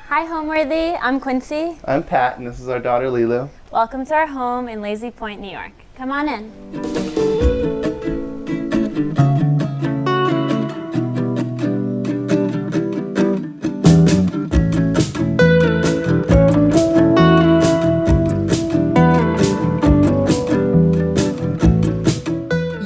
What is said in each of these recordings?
Hi Homeworthy, I'm Quincy. I'm Pat, and this is our daughter Lelu. Welcome to our home in Lazy Point, New York. Come on in.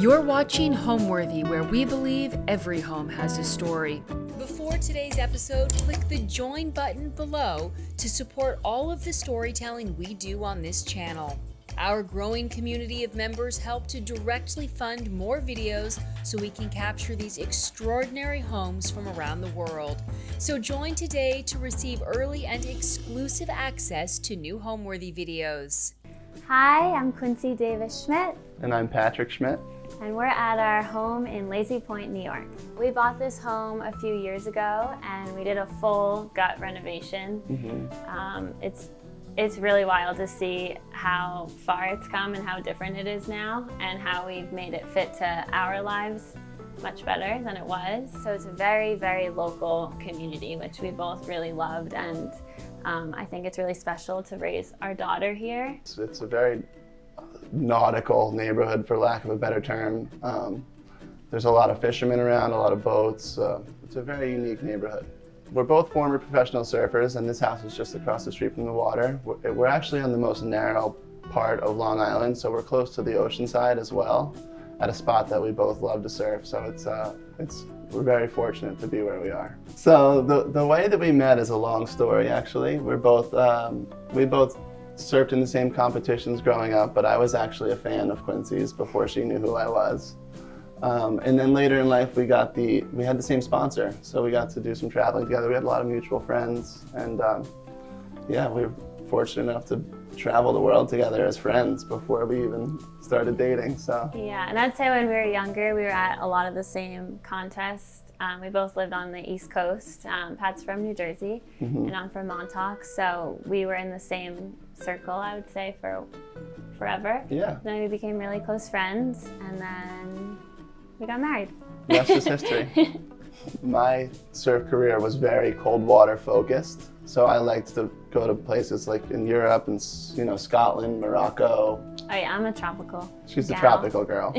You're watching Homeworthy, where we believe every home has a story. Before today's episode, click the join button below to support all of the storytelling we do on this channel. Our growing community of members help to directly fund more videos so we can capture these extraordinary homes from around the world. So join today to receive early and exclusive access to new Homeworthy videos. Hi, I'm Quincy Davis Schmidt. And I'm Patrick Schmidt. And we're at our home in Lazy Point, New York. We bought this home a few years ago and we did a full gut renovation. It's really wild to see how far it's come and how different it is now and how we've made it fit to our lives much better than it was. So it's a very, very local community, which we both really loved, and I think it's really special to raise our daughter here. It's a very nautical neighborhood, for lack of a better term. There's a lot of fishermen around, a lot of boats. It's a very unique neighborhood. We're both former professional surfers, and this house is just across the street from the water. We're actually on the most narrow part of Long Island, so we're close to the ocean side as well, at a spot that we both love to surf. So we're very fortunate to be where we are. So the way that we met is a long story, actually. We both surfed in the same competitions growing up, but I was actually a fan of Quincy's before she knew who I was. And then later in life, we had the same sponsor, so we got to do some traveling together. We had a lot of mutual friends, and we were fortunate enough to travel the world together as friends before we even started dating. So yeah, and I'd say when we were younger, we were at a lot of the same contests. We both lived on the East Coast. Pat's from New Jersey, and I'm from Montauk, so we were in the same circle, I would say, for forever. Yeah. Then we became really close friends, and then we got married. The rest is history. My surf career was very cold water focused, so I liked to go to places like in Europe and Scotland, Morocco. Oh yeah, I'm a tropical She's gal. a tropical girl.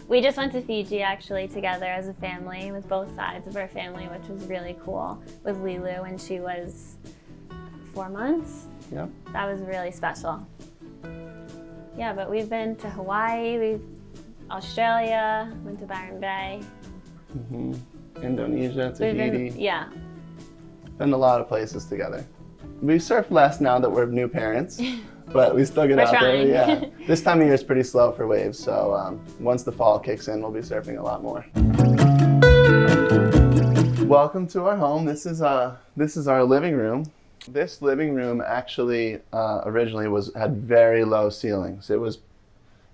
We just went to Fiji actually together as a family with both sides of our family, which was really cool, with Lelu when she was 4 months. Yep. That was really special. Yeah, but we've been to Hawaii, Australia, went to Byron Bay. Indonesia, Tahiti. Yeah. Been a lot of places together. We surf less now that we're new parents, but we still get We're out trying. there. Yeah. This time of year is pretty slow for waves, so once the fall kicks in, we'll be surfing a lot more. Welcome to our home. This is our living room. This living room actually originally had very low ceilings. It was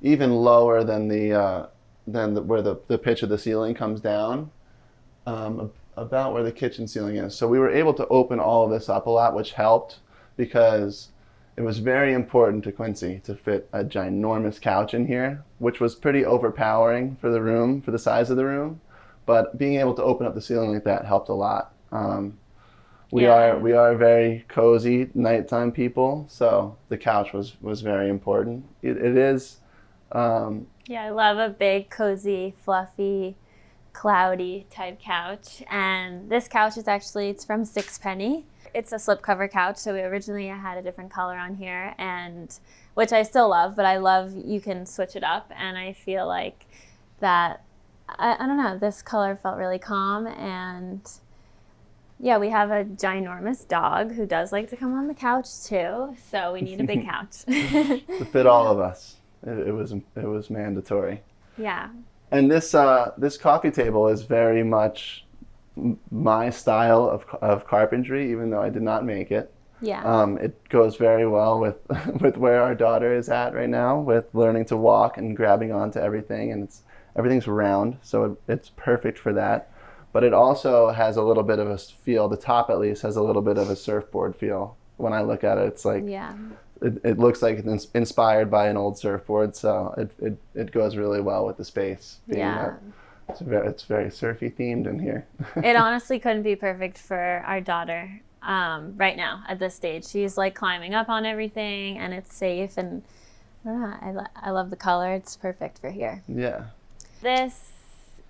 even lower than where the pitch of the ceiling comes down, about where the kitchen ceiling is. So we were able to open all of this up a lot, which helped because it was very important to Quincy to fit a ginormous couch in here, which was pretty overpowering for the room, for the size of the room. But being able to open up the ceiling like that helped a lot. We are very cozy nighttime people, so the couch was very important. It is. Yeah, I love a big, cozy, fluffy, cloudy type couch. And this couch is it's from Sixpenny. It's a slipcover couch, so we originally had a different color on here, and which I still love, but I love you can switch it up, and I feel like that, I don't know, this color felt really calm. And yeah, we have a ginormous dog who does like to come on the couch too, so we need a big couch. To fit all of us. It was mandatory. Yeah. And this coffee table is very much my style of carpentry, even though I did not make it. Yeah. It goes very well with with where our daughter is at right now, with learning to walk and grabbing onto everything, and everything's round, so it's perfect for that. But it also has a little bit of a feel. The top, at least, has a little bit of a surfboard feel. When I look at it, it's like it looks like it's inspired by an old surfboard, so it goes really well with the space. It's very surfy themed in here. It honestly couldn't be perfect for our daughter right now at this stage. She's like climbing up on everything, and it's safe, and I love the color. It's perfect for here. Yeah. This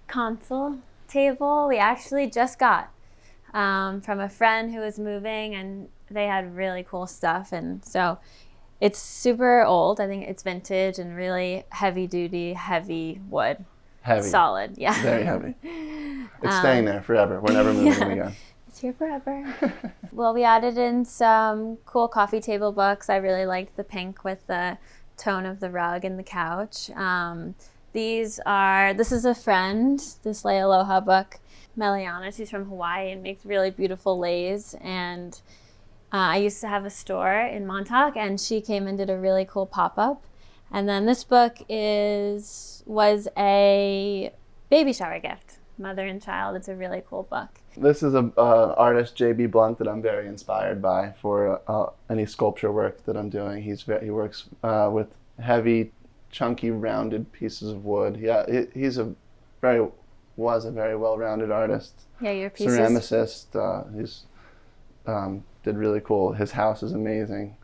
console table we actually just got from a friend who was moving, and they had really cool stuff, and so it's super old. I think it's vintage and really heavy duty, heavy wood. Heavy. Solid, yeah. Very heavy. It's staying there forever. We're never moving it again. It's here forever. Well, we added in some cool coffee table books. I really liked the pink with the tone of the rug and the couch. This is a friend, this Lei Aloha book. Meliana, she's from Hawaii and makes really beautiful leis. And I used to have a store in Montauk, and she came and did a really cool pop-up. And then this book was a baby shower gift, mother and child. It's a really cool book. This is a artist, J.B. Blunt, that I'm very inspired by for any sculpture work that I'm doing. He works with heavy, chunky, rounded pieces of wood. Yeah, was a very well-rounded artist. Yeah, your pieces. Ceramicist. He's did really cool. His house is amazing,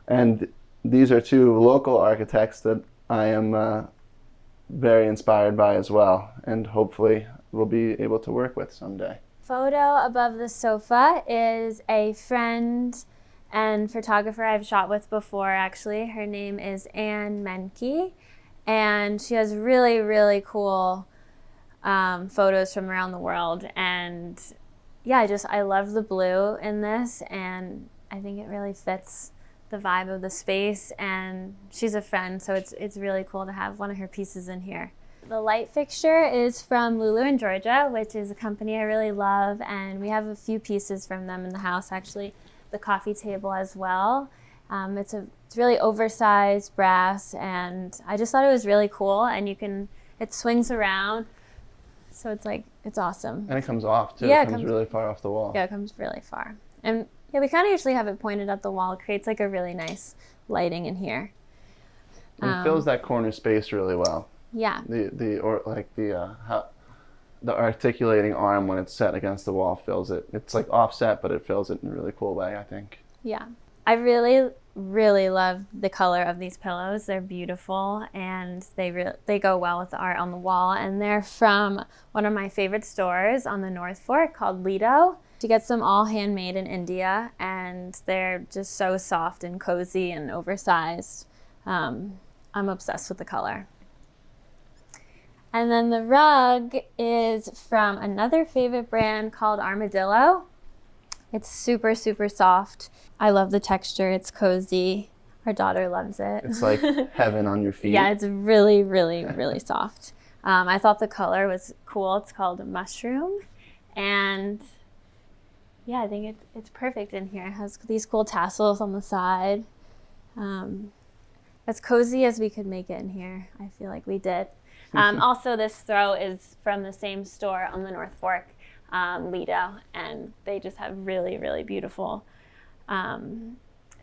and these are two local architects that I am very inspired by as well, and hopefully we'll be able to work with someday. Photo above the sofa is a friend and photographer I've shot with before, actually. Her name is Anne Menke, and she has really, really cool photos from around the world. And yeah, I love the blue in this, and I think it really fits the vibe of the space, and she's a friend, so it's really cool to have one of her pieces in here. The light fixture is from Lelu in Georgia, which is a company I really love, and we have a few pieces from them in the house, actually. The coffee table as well. It's really oversized brass, and I just thought it was really cool, and it swings around, so it's awesome. And it comes off too. Yeah, it comes really far off the wall. Yeah, it comes really far. And yeah, we kind of usually have it pointed at the wall. It creates like a really nice lighting in here. And it fills that corner space really well. Yeah. The articulating arm when it's set against the wall fills it. It's like offset, but it fills it in a really cool way, I think. Yeah. I really, really love the color of these pillows. They're beautiful, and they go well with the art on the wall. And they're from one of my favorite stores on the North Fork called Lelu. She gets them all handmade in India, and they're just so soft and cozy and oversized. I'm obsessed with the color. And then the rug is from another favorite brand called Armadillo. It's super, super soft. I love the texture. It's cozy. Our daughter loves it. It's like heaven on your feet. Yeah, it's really, really, really soft. I thought the color was cool. It's called Mushroom. And yeah, I think it's perfect in here. It has these cool tassels on the side. As cozy as we could make it in here. I feel like we did. Also, this throw is from the same store on the North Fork, Lido, and they just have really, really beautiful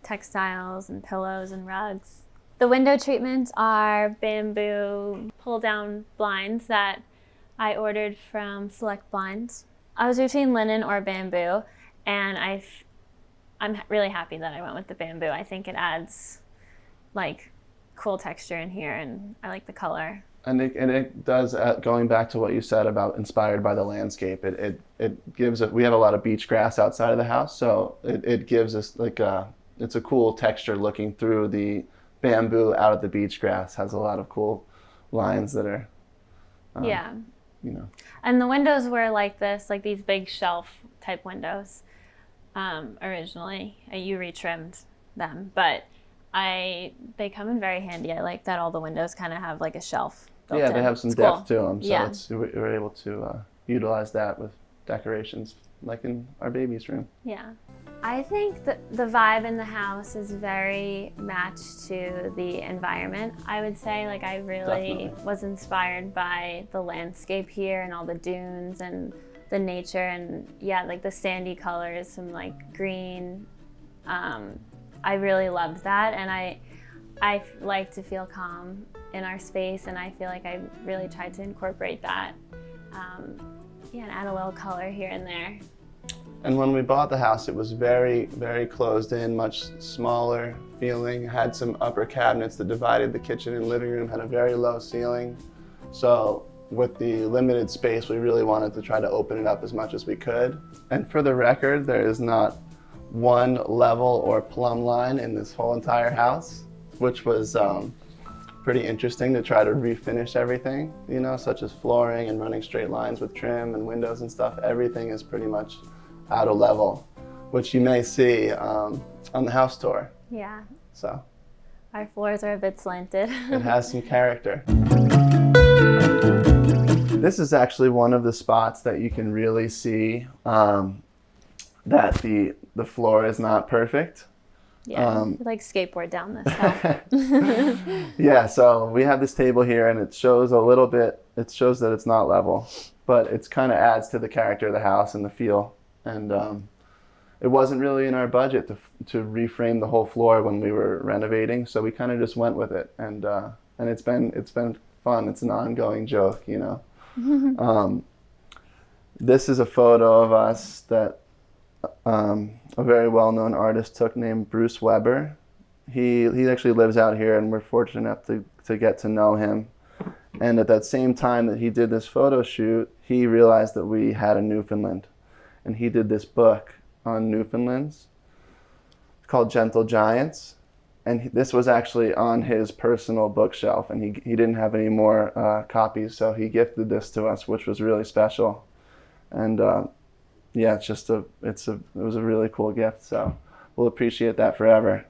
textiles and pillows and rugs. The window treatments are bamboo pull-down blinds that I ordered from Select Blinds. I was between linen or bamboo, and I'm really happy that I went with the bamboo. I think it adds like cool texture in here, and I like the color. And it does, going back to what you said about inspired by the landscape, it gives we have a lot of beach grass outside of the house, so it gives us it's a cool texture looking through the bamboo out at the beach grass. Has a lot of cool lines that are, yeah. You know. And the windows were like this, like these big shelf type windows originally. You retrimmed them, but they come in very handy. I like that all the windows kind of have like a shelf built in. They have some it's depth cool. to them, so Yeah. we're able to utilize that with decorations like in our baby's room. Yeah. I think that the vibe in the house is very matched to the environment. I would say, like, I really Definitely. was inspired by the landscape here and all the dunes and the nature, and yeah, like the sandy colors, some like green. I really loved that, and I like to feel calm in our space, and I feel like I really tried to incorporate that. And add a little color here and there. And when we bought the house, it was very, very closed in, much smaller feeling. Had some upper cabinets that divided the kitchen and living room, had a very low ceiling. So with the limited space, we really wanted to try to open it up as much as we could. And for the record, there is not one level or plumb line in this whole entire house, which was pretty interesting to try to refinish everything, you know, such as flooring and running straight lines with trim and windows and stuff. Everything is pretty much out of level, which you may see on the house tour. Yeah. So our floors are a bit slanted. It has some character. This is actually one of the spots that you can really see that the floor is not perfect. Yeah, we like skateboard down this hill. Yeah, so we have this table here and it shows a little bit, it shows that it's not level, but it's kind of adds to the character of the house and the feel. And it wasn't really in our budget to reframe the whole floor when we were renovating, so we kind of just went with it. And it's been fun. It's an ongoing joke, you know. This is a photo of us that a very well-known artist took named Bruce Weber. He actually lives out here, and we're fortunate enough to get to know him. And at that same time that he did this photo shoot, he realized that we had a Newfoundland. And he did this book on Newfoundlands. It's called Gentle Giants. And this was actually on his personal bookshelf, and he didn't have any more copies, so he gifted this to us, which was really special. And yeah, it was a really cool gift, so we'll appreciate that forever.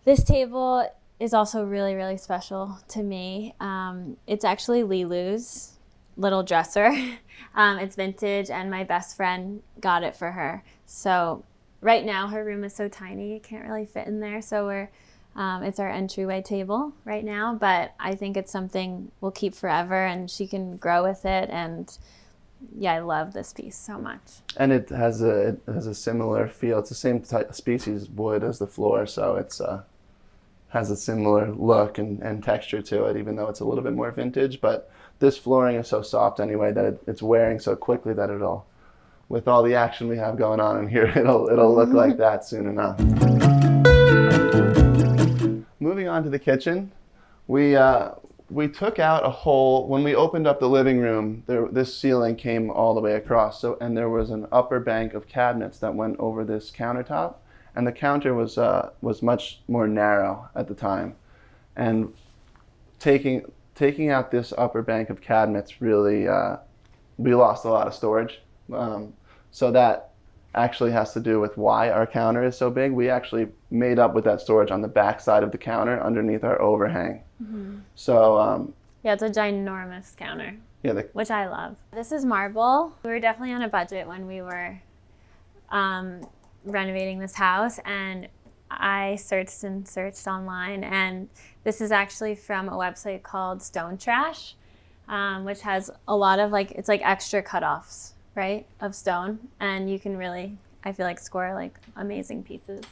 This table is also really, really special to me. It's actually Lelu's little dresser. It's vintage, and my best friend got it for her. So right now her room is so tiny, it can't really fit in there, so it's our entryway table right now, but I think it's something we'll keep forever, and she can grow with it. And yeah, I love this piece so much. And it has a similar feel. It's the same type of species wood as the floor, so it's has a similar look and texture to it, even though it's a little bit more vintage. But this flooring is so soft anyway that it's wearing so quickly that it'll, with all the action we have going on in here, it'll look like that soon enough. Moving on to the kitchen, we took out a hole. When we opened up the living room, this ceiling came all the way across, and there was an upper bank of cabinets that went over this countertop, and the counter was much more narrow at the time. And taking out this upper bank of cabinets really, we lost a lot of storage. So that actually has to do with why our counter is so big. We actually made up with that storage on the back side of the counter underneath our overhang. Mm-hmm. So yeah, it's a ginormous counter, which I love. This is marble. We were definitely on a budget when we were renovating this house, and I searched and searched online, and this is actually from a website called Stone Trash, which has a lot of it's like extra cutoffs, right, of stone, and you can really, I feel like, score like amazing pieces.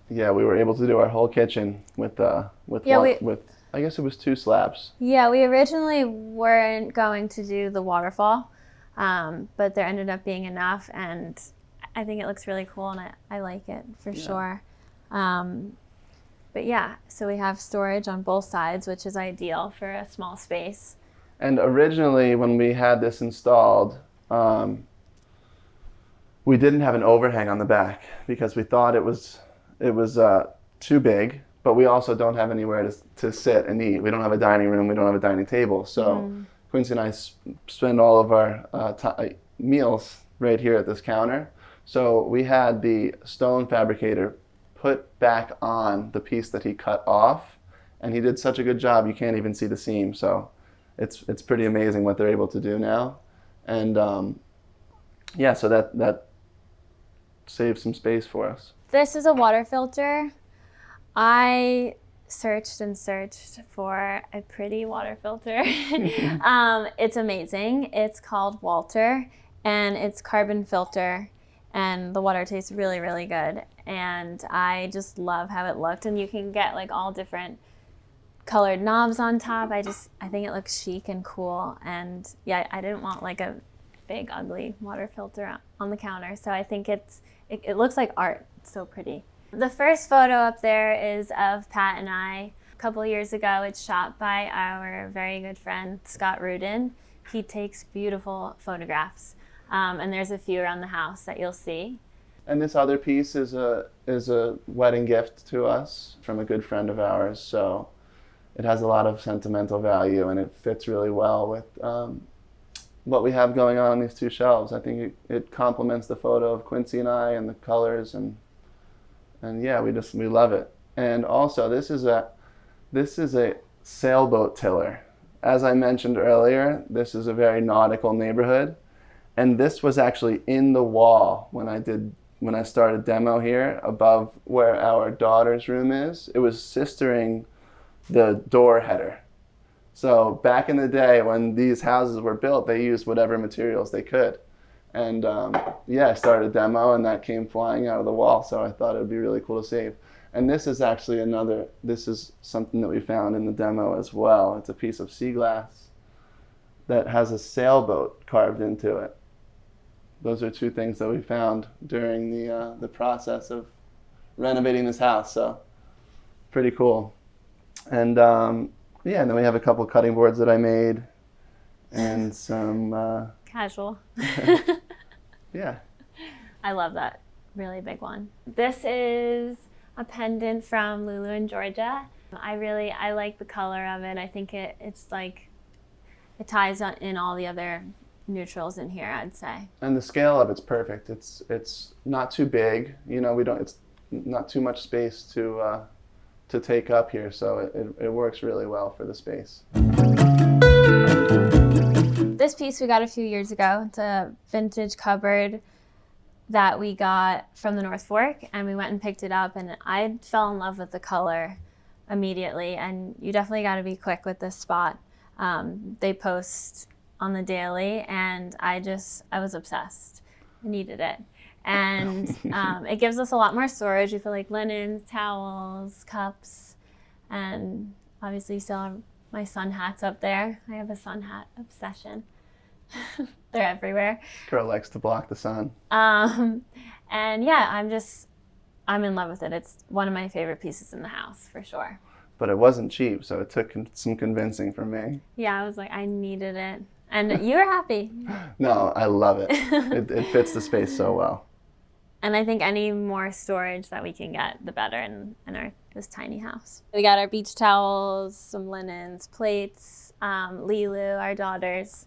Yeah, we were able to do our whole kitchen with I guess it was 2 slabs. Yeah, we originally weren't going to do the waterfall, but there ended up being enough, and I think it looks really cool, and I like it for sure. But yeah, so we have storage on both sides, which is ideal for a small space. And originally, when we had this installed, we didn't have an overhang on the back because we thought it was too big, but we also don't have anywhere to sit and eat. We don't have a dining room, we don't have a dining table. So Quincy and I spend all of our meals right here at this counter. So we had the stone fabricator put back on the piece that he cut off, and he did such a good job you can't even see the seam. So it's pretty amazing what they're able to do now. And yeah, so that saves some space for us. This is a water filter. I searched and searched for a pretty water filter. It's amazing. It's called Walter, and it's carbon filter, and the water tastes really, really good. And I just love how it looked, and you can get like all different colored knobs on top. I think it looks chic and cool, and yeah, I didn't want like a big ugly water filter on the counter, so I think it's it looks like art. It's so pretty. The first photo up there is of Pat and I. A couple years ago, it's shot by our very good friend, Scott Rudin. He takes beautiful photographs. And there's a few around the house that you'll see. And this other piece is a wedding gift to us from a good friend of ours. So it has a lot of sentimental value, and it fits really well with what we have going on these two shelves. I think it complements the photo of Quincy and I and the colors, and yeah, we love it. And also, this is a sailboat tiller. As I mentioned earlier, this is a very nautical neighborhood, and this was actually in the wall when I started demo here above where our daughter's room is. It was sistering the door header. So back in the day when these houses were built, they used whatever materials they could. And yeah, I started a demo and that came flying out of the wall, so I thought it would be really cool to save. And this is actually this is something that we found in the demo as well. It's a piece of sea glass that has a sailboat carved into it. Those are two things that we found during the process of renovating this house, so pretty cool. And yeah, and then we have a couple cutting boards that I made and some... Casual. Yeah. I love that really big one. This is a pendant from Lelu in Georgia. I like the color of it. I think it's like, it ties in all the other neutrals in here, I'd say. And the scale of it's perfect. It's not too big, you know, it's not too much space to take up here, so it works really well for the space. This piece we got a few years ago. It's a vintage cupboard that we got from the North Fork, and we went and picked it up, and I fell in love with the color immediately. And you definitely got to be quick with this spot. They post on the daily, and I was obsessed. I needed it. And it gives us a lot more storage. We feel like linens, towels, cups, and obviously you still have my sun hats up there. I have a sun hat obsession. They're everywhere. Girl likes to block the sun. And yeah, I'm in love with it. It's one of my favorite pieces in the house, for sure. But it wasn't cheap, so it took some convincing from me. Yeah, I was like, I needed it. And you were happy. No, I love it. It fits the space so well. And I think any more storage that we can get, the better in this tiny house. We got our beach towels, some linens, plates, Lelu, our daughter's,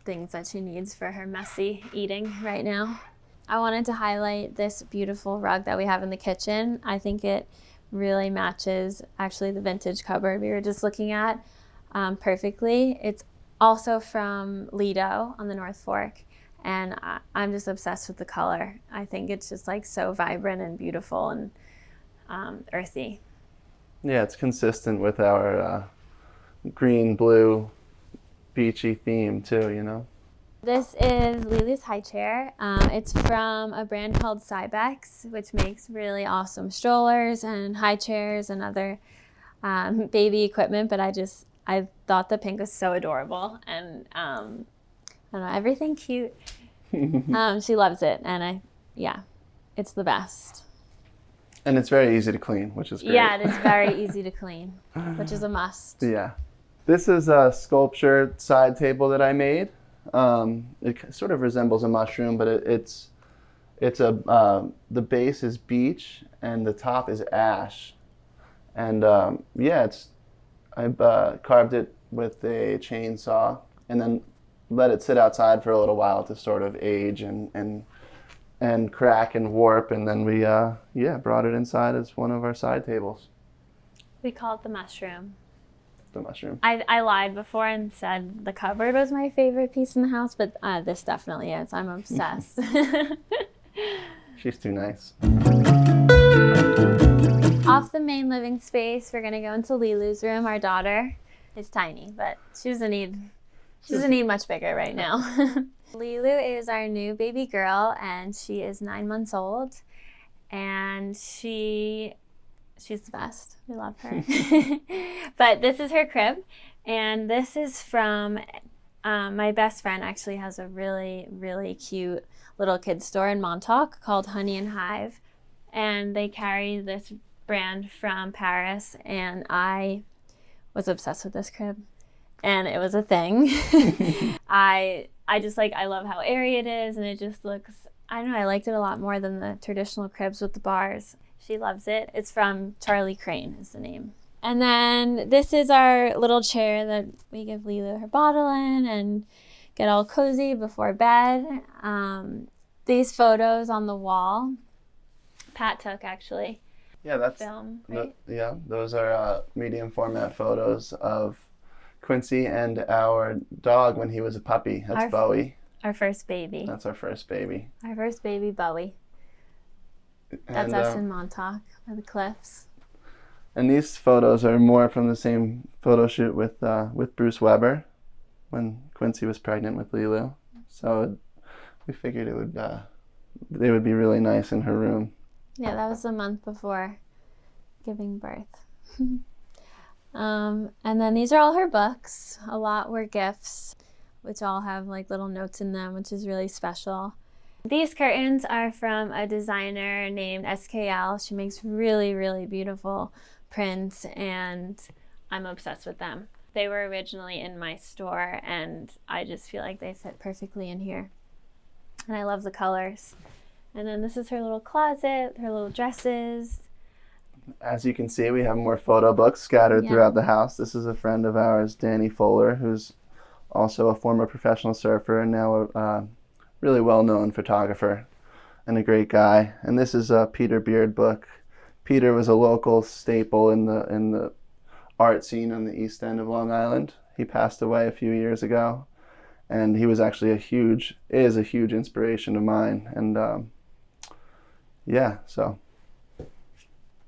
things that she needs for her messy eating right now. I wanted to highlight this beautiful rug that we have in the kitchen. I think it really matches actually the vintage cupboard we were just looking at perfectly. It's also from Lido on the North Fork, and I'm just obsessed with the color. I think it's just like so vibrant and beautiful and earthy. Yeah, it's consistent with our green, blue, beachy theme too, you know? This is Lelu's high chair. It's from a brand called Cybex, which makes really awesome strollers and high chairs and other baby equipment, but I thought the pink was so adorable, and I don't know, everything cute. She loves it, and it's the best. And it's very easy to clean, which is great. Yeah, it is very easy to clean, which is a must. Yeah. This is a sculpture side table that I made. It sort of resembles a mushroom, but the base is beech and the top is ash. And yeah, I've carved it with a chainsaw and then let it sit outside for a little while to sort of age and crack and warp, and then we brought it inside as one of our side tables. We call it the mushroom. The mushroom. I lied before and said the cupboard was my favorite piece in the house, but this definitely is. I'm obsessed. She's too nice. Off the main living space, we're gonna go into Lelu's room. Our daughter is tiny, but she doesn't need much bigger right now. Lelu is our new baby girl, and she is 9 months old, and she's the best. We love her. But this is her crib, and this is from my best friend. Actually has a really, really cute little kids store in Montauk called Honey and Hive. And they carry this brand from Paris, and I was obsessed with this crib. And it was a thing. I just like, I love how airy it is, and it just looks, I don't know, I liked it a lot more than the traditional cribs with the bars. She loves it. It's from Charlie Crane is the name. And then this is our little chair that we give Lelu her bottle in and get all cozy before bed. These photos on the wall, Pat took actually. Yeah, that's film, right? Those are medium format photos of Quincy and our dog when he was a puppy. That's Bowie. Our first baby. That's our first baby. Our first baby, Bowie. That's us in Montauk by the cliffs. And these photos are more from the same photo shoot with Bruce Weber when Quincy was pregnant with Lelu. So we figured they would be really nice in her room. Yeah, that was a month before giving birth. And then these are all her books. A lot were gifts, which all have like little notes in them, which is really special. These curtains are from a designer named SKL. She makes really, really beautiful prints, and I'm obsessed with them. They were originally in my store, and I just feel like they fit perfectly in here. And I love the colors. And then this is her little closet, her little dresses. As you can see, we have more photo books scattered throughout the house. This is a friend of ours, Danny Fuller, who's also a former professional surfer and now a really well-known photographer and a great guy. And this is a Peter Beard book. Peter was a local staple in the art scene on the east end of Long Island. He passed away a few years ago, and he was actually a huge inspiration of mine. And so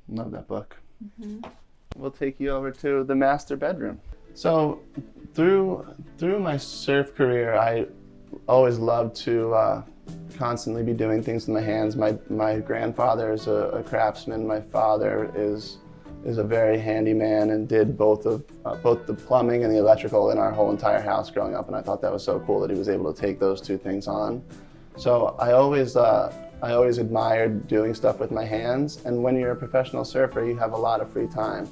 love that book. Mm-hmm. We'll take you over to the master bedroom. So through my surf career, I always loved to constantly be doing things with my hands. My grandfather is a craftsman. My father is a very handy man and did both the plumbing and the electrical in our whole entire house growing up, and I thought that was so cool that he was able to take those two things on. So I always admired doing stuff with my hands, and when you're a professional surfer, you have a lot of free time.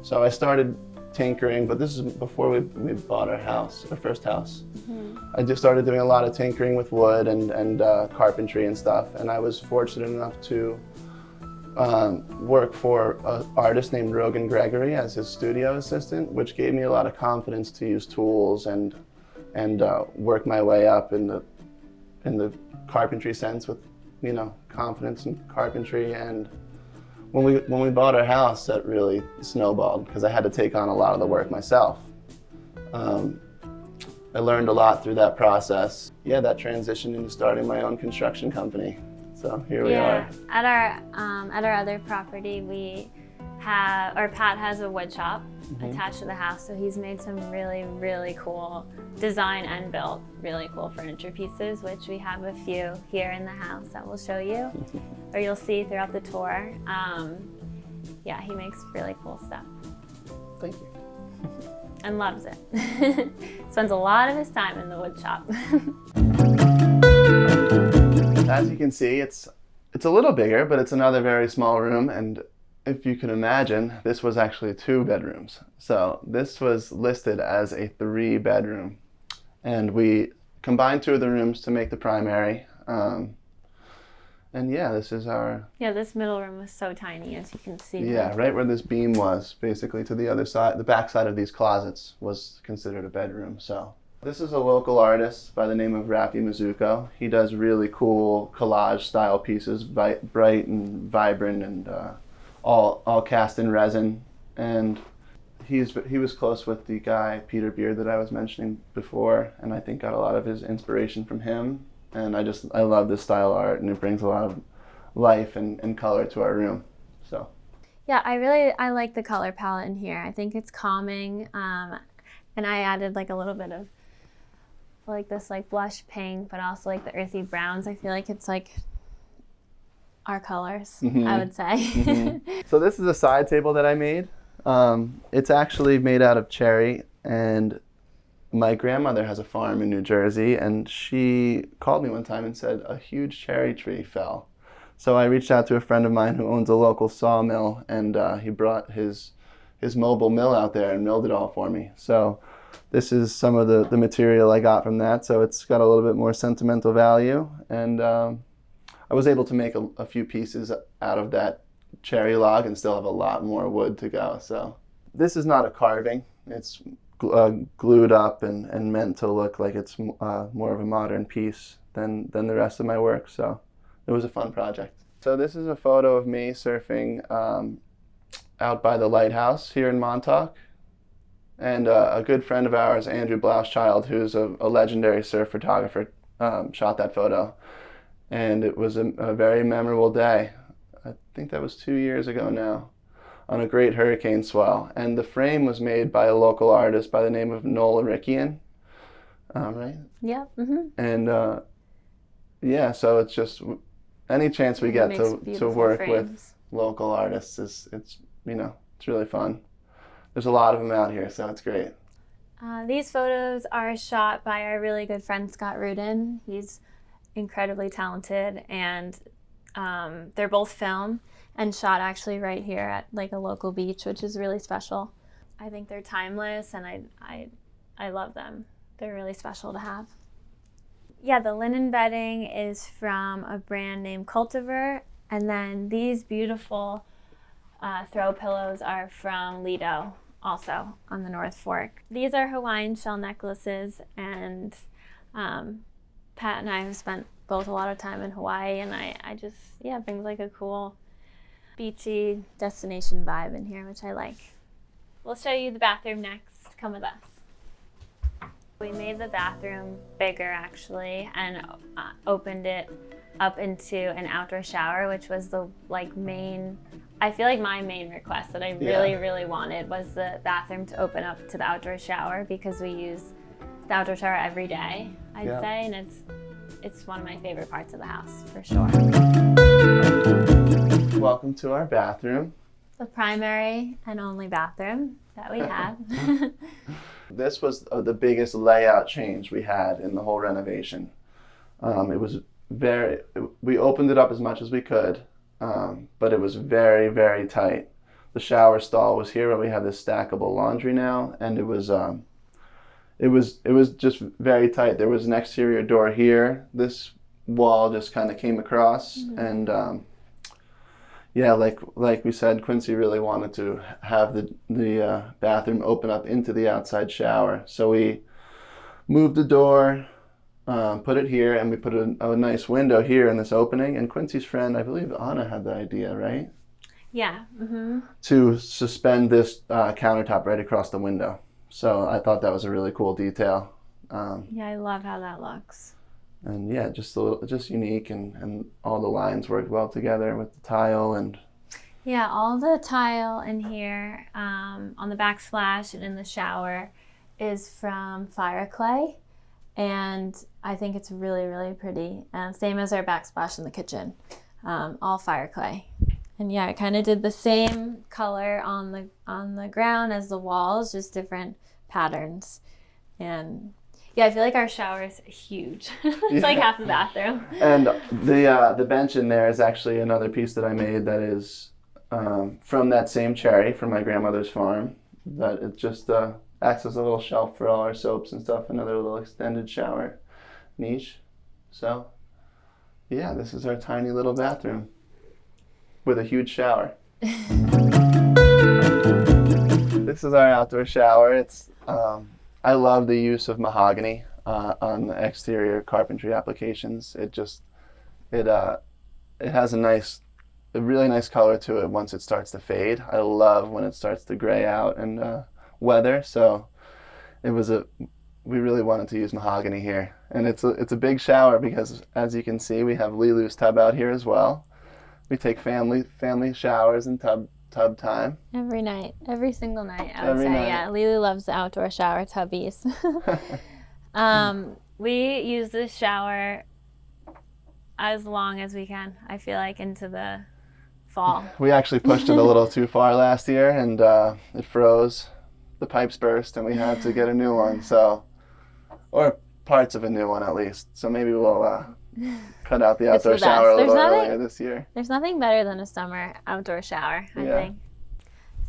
So I started tinkering, but this is before we bought our first house. Mm-hmm. I just started doing a lot of tinkering with wood and carpentry and stuff, and I was fortunate enough to work for an artist named Rogan Gregory as his studio assistant, which gave me a lot of confidence to use tools and work my way up in the carpentry sense with, confidence in carpentry. And when we bought our house, that really snowballed because I had to take on a lot of the work myself. I learned a lot through that process. Yeah, that transitioned into starting my own construction company. So here we are. At our other property, Pat has a wood shop attached to the house, so he's made some really, really cool design and built really cool furniture pieces, which we have a few here in the house that we'll show you, or you'll see throughout the tour. He makes really cool stuff. Thank you. And loves it. Spends a lot of his time in the wood shop. As you can see, it's a little bigger, but it's another very small room, and if you can imagine, this was actually 2 bedrooms. So this was listed as a 3-bedroom, and we combined 2 of the rooms to make the primary. This is our... Yeah, this middle room was so tiny, as you can see. Yeah, right where this beam was, basically to the other side, the back side of these closets was considered a bedroom, so. This is a local artist by the name of Rafi Mizuko. He does really cool collage style pieces, bright and vibrant and all cast in resin. And he was close with the guy, Peter Beard, that I was mentioning before, and I think got a lot of his inspiration from him. And I love this style art, and it brings a lot of life and color to our room. So. Yeah, I like the color palette in here. I think it's calming, and I added like a little bit of like this like blush pink, but also like the earthy browns. I feel like it's like our colors, I would say. Mm-hmm. So this is a side table that I made. It's actually made out of cherry, and My grandmother has a farm in New Jersey, and she called me one time and said a huge cherry tree fell. So I reached out to a friend of mine who owns a local sawmill, and he brought his mobile mill out there and milled it all for me. So this is some of the material I got from that. So it's got a little bit more sentimental value, and I was able to make a few pieces out of that cherry log and still have a lot more wood to go. So this is not a carving. It's glued up and meant to look like it's more of a modern piece than the rest of my work. So it was a fun project. So this is a photo of me surfing out by the lighthouse here in Montauk. And a good friend of ours, Andrew Blauschild, who's a legendary surf photographer, shot that photo. And it was a very memorable day. I think that was 2 years ago now, on a great hurricane swell. And the frame was made by a local artist by the name of Nola Rickian, right? Yeah. Mm-hmm. And yeah, so it's just any chance we get to work frames with local artists it's really fun. There's a lot of them out here, so it's great. These photos are shot by our really good friend Scott Rudin. He's incredibly talented, and they're both film and shot actually right here at like a local beach, which is really special. I think they're timeless, and I love them. They're really special to have. Yeah, the linen bedding is from a brand named Cultivar, and then these beautiful throw pillows are from Lelu, also on the North Fork. These are Hawaiian shell necklaces, and Pat and I have spent both a lot of time in Hawaii, and I just, it brings like a cool beachy destination vibe in here, which I like. We'll show you the bathroom next. Come with us. We made the bathroom bigger actually, and opened it up into an outdoor shower, which was the main, I feel like my main request that I really wanted was the bathroom to open up to the outdoor shower, because we use the outdoor shower every day, I'd say, and it's one of my favorite parts of the house for sure. Welcome to our bathroom. The primary and only bathroom that we have. This was the biggest layout change we had in the whole renovation. It was we opened it up as much as we could, but it was very, very tight. The shower stall was here, but we have this stackable laundry now, and it was just very tight. There was an exterior door here. This wall just kind of came across, and like we said, Quincy really wanted to have the bathroom open up into the outside shower. So we moved the door, put it here, and we put a nice window here in this opening. And Quincy's friend, I believe Anna, had the idea, right? Yeah. Mm-hmm. To suspend this countertop right across the window. So I thought that was a really cool detail. I love how that looks. And yeah, just unique, and all the lines worked well together with the tile and. Yeah, all the tile in here on the backsplash and in the shower is from fire clay, and I think it's really, really pretty. Same as our backsplash in the kitchen, all fire clay. And yeah, I kind of did the same color on the ground as the walls, just different patterns. And yeah, I feel like our shower is huge. It's like half the bathroom. And the bench in there is actually another piece that I made that is from that same cherry from my grandmother's farm. That it just acts as a little shelf for all our soaps and stuff, another little extended shower niche. So yeah, this is our tiny little bathroom with a huge shower. This is our outdoor shower. It's I love the use of mahogany on the exterior carpentry applications. It has a really nice color to it once it starts to fade. I love when it starts to gray out and weather. So we really wanted to use mahogany here, and it's a big shower because, as you can see, we have Lelu's tub out here as well. We take family showers and tub time. Every night, every single night, I would say. Night. Yeah, Lelu loves the outdoor shower tubbies. We use this shower as long as we can, I feel like, into the fall. We actually pushed it a little too far last year, and it froze. The pipes burst, and we had to get a new one. So or parts of a new one at least. So maybe we'll cut out the It's the outdoor shower a best. little earlier this year. There's nothing better than a summer outdoor shower, I Yeah. think.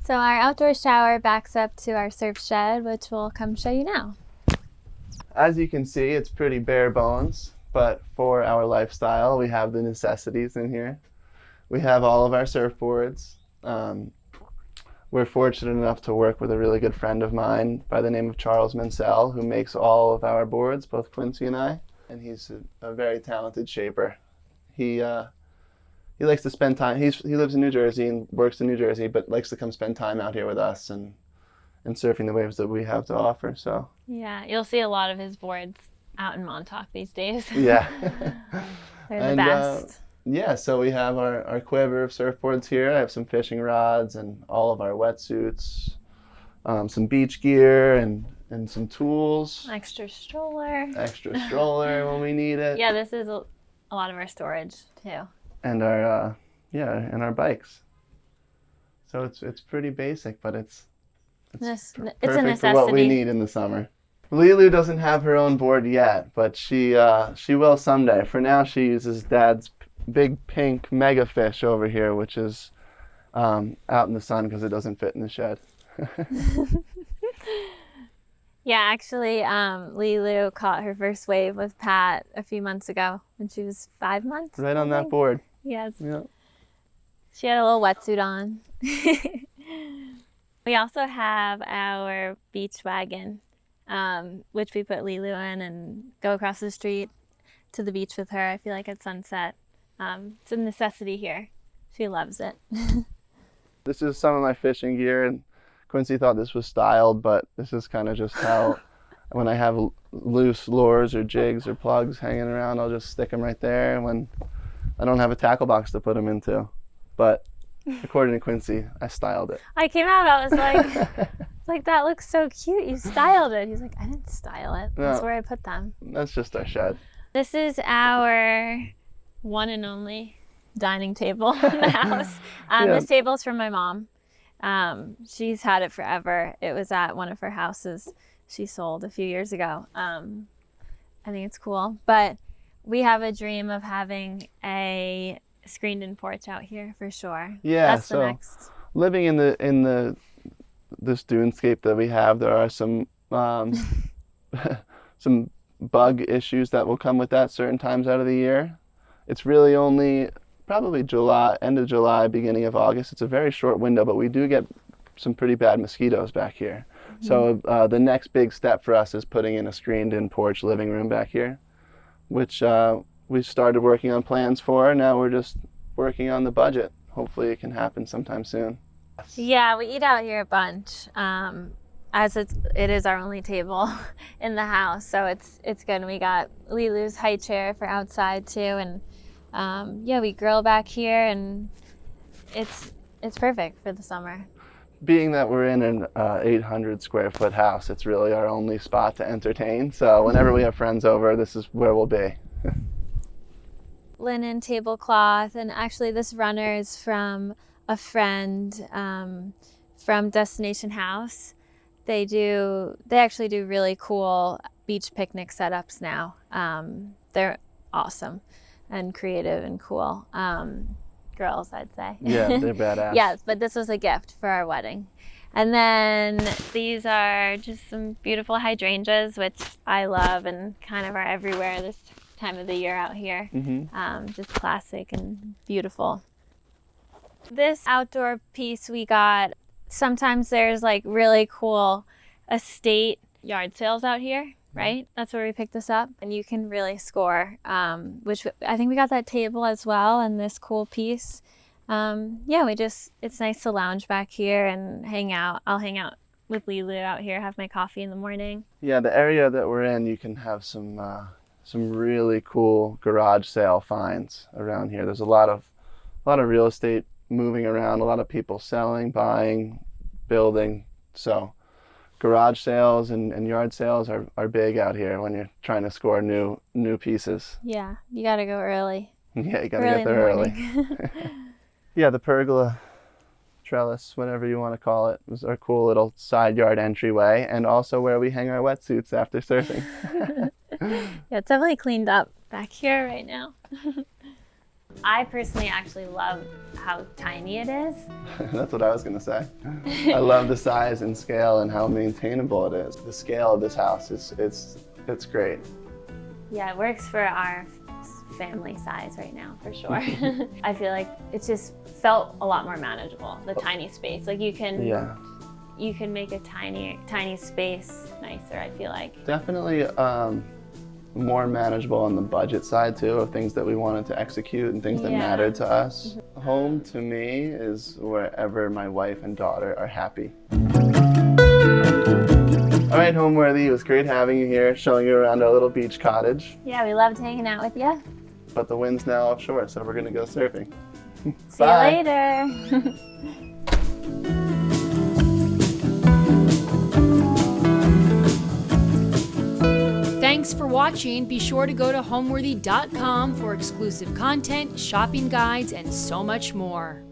So our outdoor shower backs up to our surf shed, which we'll come show you now. As you can see, it's pretty bare bones, but for our lifestyle, we have the necessities in here. We have all of our surfboards. We're fortunate enough to work with a really good friend of mine by the name of Charles Mansell, who makes all of our boards, both Quincy and I. And he's a very talented shaper. He likes to spend time. He lives in New Jersey and works in New Jersey, but likes to come spend time out here with us and surfing the waves that we have to offer. So Yeah, you'll see a lot of his boards out in Montauk these days. yeah. They're the best. Yeah, so we have our quiver of surfboards here. I have some fishing rods and all of our wetsuits, some beach gear and some tools. Extra stroller. Extra stroller when we need it. Yeah, this is a lot of our storage too. And our and our bikes. So it's pretty basic, but it's It's a perfect for necessity. what we need in the summer. Lelu doesn't have her own board yet, but she will someday. For now, she uses Dad's big pink mega fish over here, which is out in the sun because it doesn't fit in the shed. Yeah, actually, Lelu caught her first wave with Pat a few months ago when she was 5 months. Right on I that think. board. Yes. Yeah. She had a little wetsuit on. We also have our beach wagon, which we put Lelu in and go across the street to the beach with her. I feel like at sunset. It's a necessity here. She loves it. This is some of my fishing gear, and Quincy thought this was styled, but this is kind of just how, when I have loose lures or jigs or plugs hanging around, I'll just stick them right there when I don't have a tackle box to put them into. But according to Quincy, I styled it. I came out, I was like, that looks so cute. You styled it. He's like, I didn't style it. That's No. where I put them. That's just our shed. This is our one and only dining table in the house. Yeah. This table's from my mom. She's had it forever. It was at one of her houses she sold a few years ago. I think it's cool. But we have a dream of having a screened-in porch out here for sure. Yeah, That's the so next. living in this dunescape that we have, there are some some bug issues that will come with that certain times out of the year. It's really only probably July, end of July, beginning of August. It's a very short window, but we do get some pretty bad mosquitoes back here. Mm-hmm. So the next big step for us is putting in a screened-in porch living room back here, which we started working on plans for. Now we're just working on the budget. Hopefully it can happen sometime soon. Yeah, we eat out here a bunch. As it is our only table in the house, so it's good. We got Lelu's high chair for outside too, and we grill back here, and it's perfect for the summer. Being that we're in an 800 square foot house, it's really our only spot to entertain. So whenever we have friends over, this is where we'll be. Linen tablecloth, and actually this runner is from a friend from Destination House. They actually do really cool beach picnic setups now. They're awesome and creative and cool. Girls, I'd say. Yeah, they're badass. Yes, but this was a gift for our wedding. And then these are just some beautiful hydrangeas, which I love and kind of are everywhere this time of the year out here. Mm-hmm. Just classic and beautiful. This outdoor piece we got, sometimes there's like really cool estate yard sales out here, right? That's where we picked this up. And you can really score, which I think we got that table as well and this cool piece. It's nice to lounge back here and hang out. I'll hang out with Lelu out here, have my coffee in the morning. Yeah, the area that we're in, you can have some really cool garage sale finds around here. There's a lot of real estate moving around, a lot of people selling, buying, building. So garage sales and yard sales are big out here when you're trying to score new pieces. Yeah, you gotta go early. Yeah, you gotta get there early. Yeah, the pergola trellis, whatever you want to call it. It was our cool little side yard entryway, and also where we hang our wetsuits after surfing. Yeah, it's definitely cleaned up back here right now. I personally actually love how tiny it is. That's what I was going to say. I love the size and scale and how maintainable it is. The scale of this house it's great. Yeah, it works for our family size right now, for sure. I feel like it just felt a lot more manageable, the tiny space. Like you can make a tiny space nicer, I feel like. Definitely more manageable on the budget side too, of things that we wanted to execute and things that mattered to us. Home to me is wherever my wife and daughter are happy. All right, Homeworthy, it was great having you here, showing you around our little beach cottage. Yeah, we loved hanging out with you. But the wind's now offshore, so we're gonna go surfing. See you later. Thanks for watching. Be sure to go to homeworthy.com for exclusive content, shopping guides, and so much more.